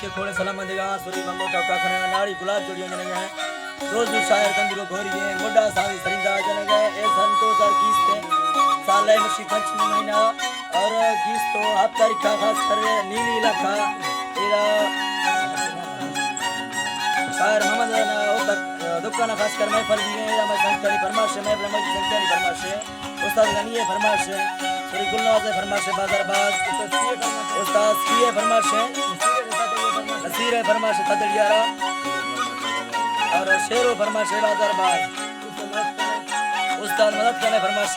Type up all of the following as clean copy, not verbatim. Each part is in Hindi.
के खोले सलाम देगा सूरी मम्मो का खने नाड़ी गुलाब जोड़ियों जने गए रोज शायर तंदुरो घोरी है मोटा सावी सरिंदा जने गए ए संतोष और गीत साले मशी पंचमी महीना और गीत तो आप तारीख का खास कर नीली लखा तेरा शायर मोहम्मद ना उतर दुकान खास कर मैं फल दिए या मैं संतरी फरमाश मैं ब्रह्म की संतरी फरमाश उस्ताद गनी है फरमाश सूरी गुलनवाज फरमाश बाजार बाज उस्ताद सीए फरमाश नसीर है फरमाश तदलियारा और शेरो फरमाश बाजार बाज उस्ताद मदद करने फरमाश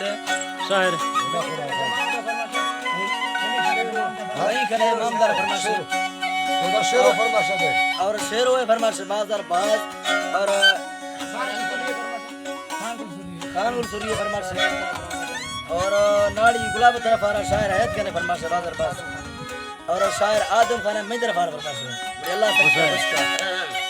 शायर वही करे मामदार फरमाश उधर शेरो फरमाश है और शेरो है फरमाश बाजार बाज और खानुल सूरी फरमाश और नाड़ी गुलाब तरफ आ रहा शायर हैत करने फरमाश बाजार बाज और शायर आदम खान में तरफ आ रहा फरमाश अल्लाह तक